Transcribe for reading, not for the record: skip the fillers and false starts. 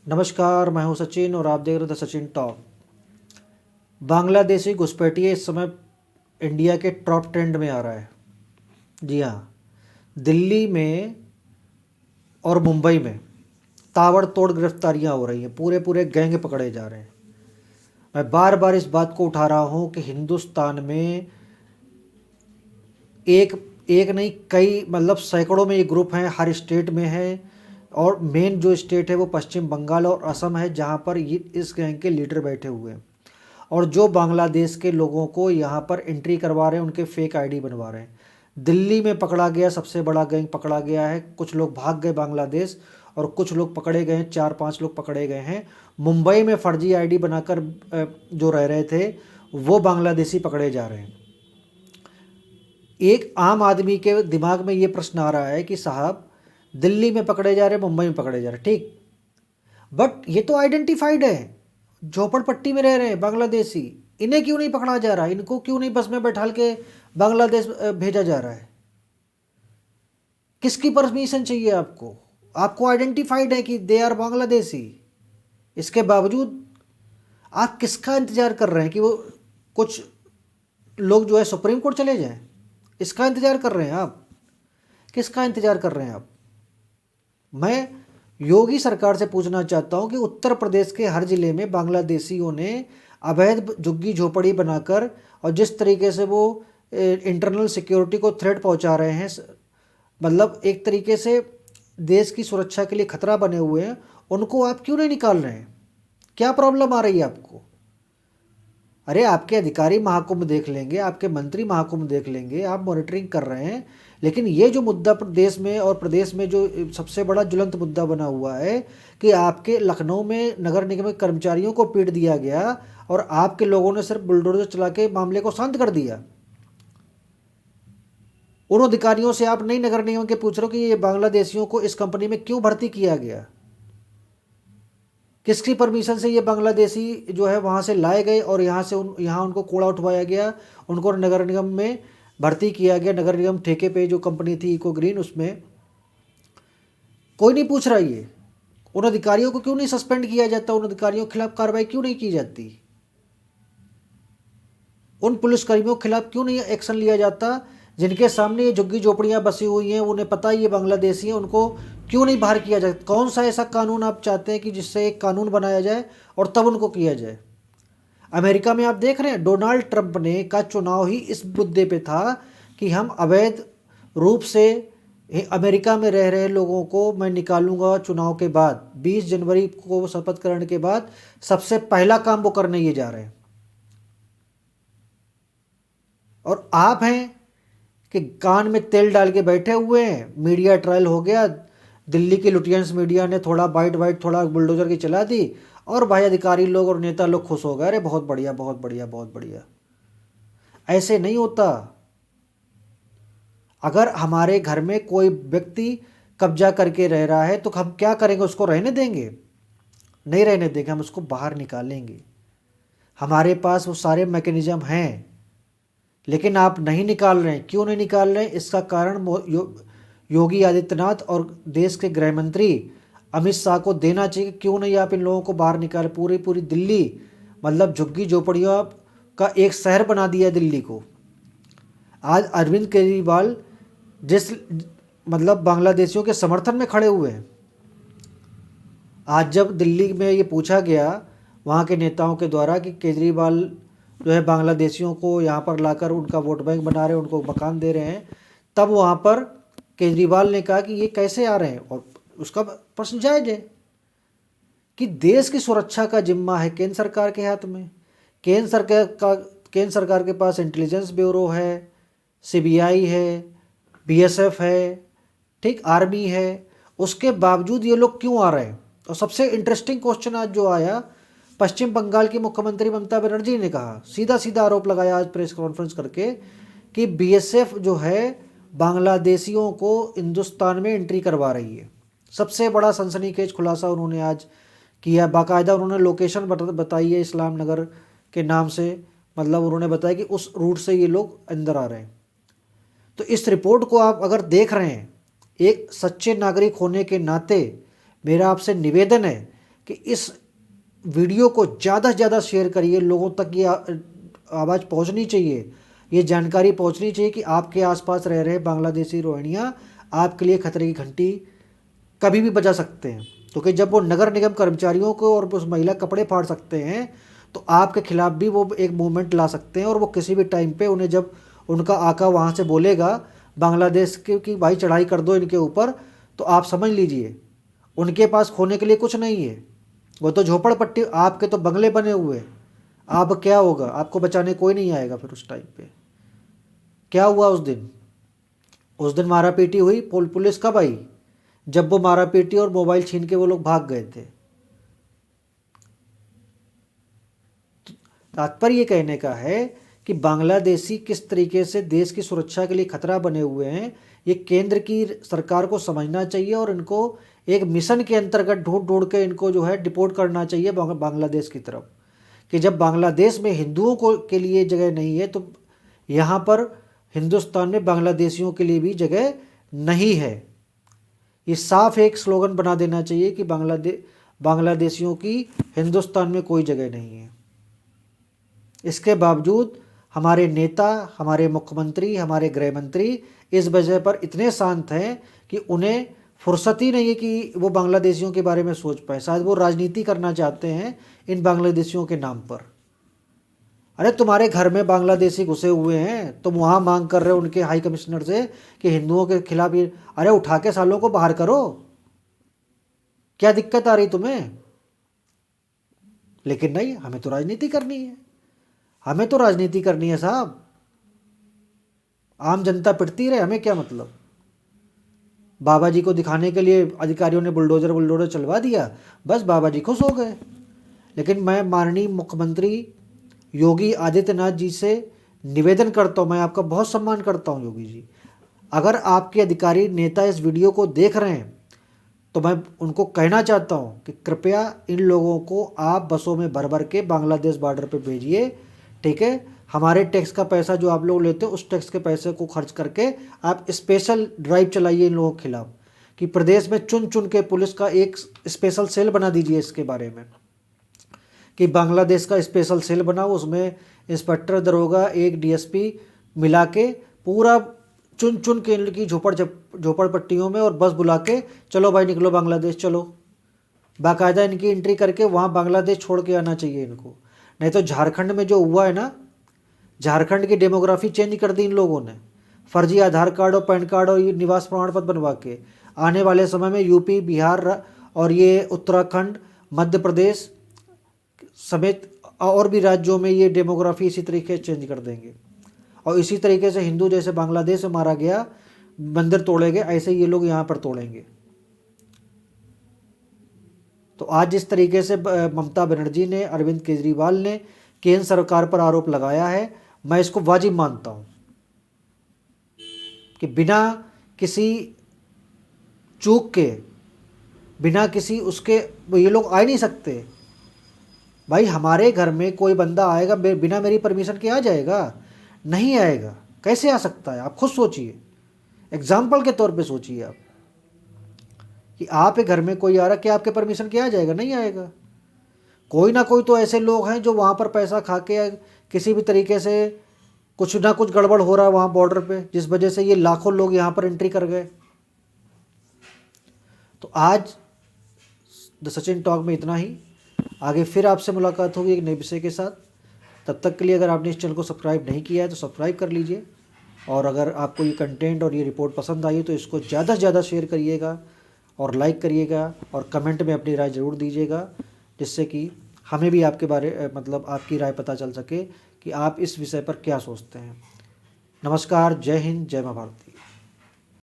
नमस्कार, मैं हूं सचिन और आप देख रहे थे सचिन टॉक। बांग्लादेशी घुसपैठिए इस समय इंडिया के टॉप ट्रेंड में आ रहा है। जी हाँ, दिल्ली में और मुंबई में ताबड़तोड़ गिरफ्तारियां हो रही हैं, पूरे पूरे गैंग पकड़े जा रहे हैं। मैं बार बार इस बात को उठा रहा हूं कि हिंदुस्तान में एक एक नहीं कई सैकड़ों में ये ग्रुप हैं, हर स्टेट में है। और मेन जो स्टेट है वो पश्चिम बंगाल और असम है, जहाँ पर ये इस गैंग के लीडर बैठे हुए हैं। और जो बांग्लादेश के लोगों को यहाँ पर एंट्री करवा रहे हैं, उनके फेक आईडी बनवा रहे हैं। दिल्ली में पकड़ा गया सबसे बड़ा गैंग पकड़ा गया है। कुछ लोग भाग गए बांग्लादेश और कुछ लोग पकड़े गए हैं, 4-5 लोग पकड़े गए हैं। मुंबई में फर्जी आईडी बनाकर जो रह रहे थे वो बांग्लादेशी पकड़े जा रहे हैं। एक आम आदमी के दिमाग में ये प्रश्न आ रहा है कि साहब, दिल्ली में पकड़े जा रहे, मुंबई में पकड़े जा रहे, ठीक, बट ये तो आइडेंटिफाइड है, झोपड़पट्टी में रह रहे हैं बांग्लादेशी। इन्हें क्यों नहीं पकड़ा जा रहा? इनको क्यों नहीं बस में बैठाल के बांग्लादेश भेजा जा रहा है? किसकी परमिशन चाहिए आपको? आपको आइडेंटिफाइड है कि दे आर बांग्लादेशी। इसके बावजूद आप किसका इंतजार कर रहे हैं कि वो कुछ लोग जो है सुप्रीम कोर्ट चले जाएं? इसका इंतजार कर रहे हैं आप? किसका इंतजार कर रहे हैं आप? मैं योगी सरकार से पूछना चाहता हूं कि उत्तर प्रदेश के हर जिले में बांग्लादेशियों ने अवैध झुग्गी झोपड़ी बनाकर और जिस तरीके से वो इंटरनल सिक्योरिटी को थ्रेट पहुंचा रहे हैं, एक तरीके से देश की सुरक्षा के लिए खतरा बने हुए हैं, उनको आप क्यों नहीं निकाल रहे हैं? क्या प्रॉब्लम आ रही है आपको? अरे आपके अधिकारी महाकुंभ देख लेंगे, आपके मंत्री महाकुंभ देख लेंगे, आप मॉनिटरिंग कर रहे हैं, लेकिन ये जो मुद्दा प्रदेश में और प्रदेश में जो सबसे बड़ा ज्वलंत मुद्दा बना हुआ है कि आपके लखनऊ में नगर निगम के कर्मचारियों को पीट दिया गया और आपके लोगों ने सिर्फ बुलडोजर चला के मामले को शांत कर दिया। उन अधिकारियों से आप नई नगर निगम के पूछ रहे हो कि ये बांग्लादेशियों को इस कंपनी में क्यों भर्ती किया गया? किसकी परमिशन से ये बांग्लादेशी जो है वहाँ से लाए गए और यहाँ उनको कूड़ा उठवाया गया, उनको नगर निगम में भर्ती किया गया। नगर निगम ठेके पे जो कंपनी थी इको ग्रीन, उसमें कोई नहीं पूछ रहा। ये उन अधिकारियों को क्यों नहीं सस्पेंड किया जाता? उन अधिकारियों के खिलाफ कार्रवाई क्यों नहीं की जाती? उन पुलिसकर्मियों के खिलाफ क्यों नहीं एक्शन लिया जाता जिनके सामने ये झुग्गी झोपड़ियाँ बसी हुई हैं, उन्हें पता है ये बांग्लादेशी हैं, उनको क्यों नहीं बाहर किया जाए? कौन सा ऐसा कानून आप चाहते हैं कि जिससे एक कानून बनाया जाए और तब उनको किया जाए? अमेरिका में आप देख रहे हैं, डोनाल्ड ट्रंप ने का चुनाव ही इस मुद्दे पे था कि हम अवैध रूप से अमेरिका में रह रहे लोगों को मैं निकालूंगा। चुनाव के बाद 20 जनवरी को शपथ ग्रहण के बाद सबसे पहला काम वो करने ये जा रहे हैं। और आप हैं कि कान में तेल डाल के बैठे हुए हैं। मीडिया ट्रायल हो गया, दिल्ली की लुटियंस मीडिया ने थोड़ा बाइट बाइट थोड़ा बुलडोजर की चला दी और भाई अधिकारी लोग और नेता लोग खुश हो गए, अरे बहुत बढ़िया बहुत बढ़िया बहुत बढ़िया। ऐसे नहीं होता। अगर हमारे घर में कोई व्यक्ति कब्जा करके रह रहा है तो हम क्या करेंगे? उसको रहने देंगे? नहीं रहने देंगे, हम उसको बाहर निकालेंगे। हमारे पास वो सारे मैकेनिज्म हैं, लेकिन आप नहीं निकाल रहे हैं। क्यों नहीं निकाल रहे हैं? इसका कारण योगी आदित्यनाथ और देश के गृह मंत्री अमित शाह को देना चाहिए। क्यों नहीं आप इन लोगों को बाहर निकाले? पूरी पूरी दिल्ली झुग्गी झोपड़ियों का एक शहर बना दिया दिल्ली को। आज अरविंद केजरीवाल जिस बांग्लादेशियों के समर्थन में खड़े हुए हैं। आज जब दिल्ली में ये पूछा गया वहाँ के नेताओं के द्वारा कि केजरीवाल जो है बांग्लादेशियों को यहाँ पर लाकर उनका वोट बैंक बना रहे हैं, उनको मकान दे रहे हैं, तब वहाँ पर केजरीवाल ने कहा कि ये कैसे आ रहे हैं? और उसका प्रश्न जायज है कि देश की सुरक्षा का जिम्मा है केंद्र सरकार के हाथ में। केंद्र सरकार के पास इंटेलिजेंस ब्यूरो है, सीबीआई है, बीएसएफ है, ठीक, आर्मी है। उसके बावजूद ये लोग क्यों आ रहे हैं? और सबसे इंटरेस्टिंग क्वेश्चन आज जो आया, पश्चिम बंगाल की मुख्यमंत्री ममता बनर्जी ने कहा, सीधा सीधा आरोप लगाया आज प्रेस कॉन्फ्रेंस करके कि बीएसएफ जो है बांग्लादेशियों को हिंदुस्तान में एंट्री करवा रही है। सबसे बड़ा सनसनीखेज खुलासा उन्होंने आज किया। बाकायदा उन्होंने लोकेशन बताई है, इस्लाम नगर के नाम से। उन्होंने बताया कि उस रूट से ये लोग अंदर आ रहे हैं। तो इस रिपोर्ट को आप अगर देख रहे हैं, एक सच्चे नागरिक होने के नाते मेरा आपसे निवेदन है कि इस वीडियो को ज़्यादा से ज़्यादा शेयर करिए, लोगों तक ये आवाज़ पहुंचनी चाहिए, ये जानकारी पहुंचनी चाहिए कि आपके आसपास रह रहे बांग्लादेशी रोहिंग्या आपके लिए खतरे की घंटी कभी भी बजा सकते हैं। क्योंकि जब वो नगर निगम कर्मचारियों को और उस महिला कपड़े फाड़ सकते हैं तो आपके खिलाफ भी वो एक मूवमेंट ला सकते हैं, और वो किसी भी टाइम पे उन्हें जब उनका आका वहाँ से बोलेगा बांग्लादेश के कि भाई चढ़ाई कर दो इनके ऊपर, तो आप समझ लीजिए उनके पास खोने के लिए कुछ नहीं है। वो तो झोपड़पट्टी, आपके तो बंगले बने हुए हैं। आप क्या होगा, आपको बचाने कोई नहीं आएगा। फिर उस टाइम पे क्या हुआ उस दिन मारा पीटी हुई। पुलिस कब आई? जब वो मारा पीटी और मोबाइल छीन के वो लोग भाग गए थे। तात्पर्य ये कहने का है कि बांग्लादेशी किस तरीके से देश की सुरक्षा के लिए खतरा बने हुए हैं, ये केंद्र की सरकार को समझना चाहिए, और इनको एक मिशन के अंतर्गत ढूंढ ढूंढ के इनको जो है डिपोर्ट करना चाहिए बांग्लादेश की तरफ। कि जब बांग्लादेश में हिंदुओं को के लिए जगह नहीं है तो यहाँ पर हिंदुस्तान में बांग्लादेशियों के लिए भी जगह नहीं है। ये साफ एक स्लोगन बना देना चाहिए कि बांग्लादेशियों की हिंदुस्तान में कोई जगह नहीं है। इसके बावजूद हमारे नेता, हमारे मुख्यमंत्री, हमारे गृह मंत्री इस वजह पर इतने शांत हैं कि उन्हें फुर्सत ही नहीं है कि वो बांग्लादेशियों के बारे में सोच पाए। शायद वो राजनीति करना चाहते हैं इन बांग्लादेशियों के नाम पर। अरे तुम्हारे घर में बांग्लादेशी घुसे हुए हैं, तुम वहाँ मांग कर रहे हो उनके हाई कमिश्नर से कि हिंदुओं के खिलाफ ये, अरे उठा के सालों को बाहर करो, क्या दिक्कत आ रही तुम्हें? लेकिन नहीं, हमें तो राजनीति करनी है, हमें तो राजनीति करनी है साहब। आम जनता पिटती रहे, हमें क्या मतलब। बाबा जी को दिखाने के लिए अधिकारियों ने बुलडोजर चलवा दिया, बस बाबा जी खुश हो गए। लेकिन मैं माननीय मुख्यमंत्री योगी आदित्यनाथ जी से निवेदन करता हूँ, मैं आपका बहुत सम्मान करता हूँ योगी जी, अगर आपके अधिकारी नेता इस वीडियो को देख रहे हैं तो मैं उनको कहना चाहता हूँ कि कृपया इन लोगों को आप बसों में भर भर के बांग्लादेश बॉर्डर पे भेजिए, ठीक है। हमारे टैक्स का पैसा जो आप लोग लेते हो उस टैक्स के पैसे को खर्च करके आप स्पेशल ड्राइव चलाइए इन लोगों के खिलाफ, कि प्रदेश में चुन चुन के पुलिस का एक स्पेशल सेल बना दीजिए इसके बारे में, कि बांग्लादेश का स्पेशल सेल बनाओ, उसमें इंस्पेक्टर, दरोगा, एक डीएसपी मिला के पूरा चुन चुन के इनकी झोपड़पट्टियों में और बस बुला के चलो भाई निकलो बांग्लादेश चलो, बाकायदा इनकी एंट्री करके वहाँ बांग्लादेश छोड़ के आना चाहिए इनको। नहीं तो झारखंड में जो हुआ है ना, झारखंड की डेमोग्राफी चेंज कर दी इन लोगों ने। फर्जी आधार कार्ड और पैन कार्ड और ये निवास प्रमाण पत्र बनवा के आने वाले समय में यूपी, बिहार और ये उत्तराखंड, मध्य प्रदेश समेत और भी राज्यों में ये डेमोग्राफी इसी तरीके से चेंज कर देंगे। और इसी तरीके से हिंदू जैसे बांग्लादेश में मारा गया, मंदिर तोड़े गए, ऐसे ये लोग यहाँ पर तोड़ेंगे। तो आज जिस तरीके से ममता बनर्जी ने, अरविंद केजरीवाल ने केंद्र सरकार पर आरोप लगाया है, मैं इसको वाजिब मानता हूँ कि बिना किसी चूक के, बिना किसी उसके ये लोग आ नहीं सकते। भाई हमारे घर में कोई बंदा आएगा बिना मेरी परमिशन के आ जाएगा? नहीं आएगा। कैसे आ सकता है? आप खुद सोचिए, एग्जाम्पल के तौर पे सोचिए आप कि आपके घर में कोई आ रहा, क्या आपके परमिशन के आ जाएगा? नहीं आएगा। कोई ना कोई तो ऐसे लोग हैं जो वहाँ पर पैसा खा के किसी भी तरीके से कुछ ना कुछ गड़बड़ हो रहा है वहाँ बॉर्डर पे, जिस वजह से ये लाखों लोग यहाँ पर एंट्री कर गए। तो आज द सचिन टॉक में इतना ही। आगे फिर आपसे मुलाकात होगी एक नए विषय के साथ। तब तक के लिए अगर आपने इस चैनल को सब्सक्राइब नहीं किया है तो सब्सक्राइब कर लीजिए, और अगर आपको ये कंटेंट और ये रिपोर्ट पसंद आई तो इसको ज़्यादा से ज़्यादा शेयर करिएगा और लाइक करिएगा, और कमेंट में अपनी राय ज़रूर दीजिएगा, जिससे कि हमें भी आपके बारे मतलब आपकी राय पता चल सके कि आप इस विषय पर क्या सोचते हैं। नमस्कार, जय हिंद, जय मां भारती।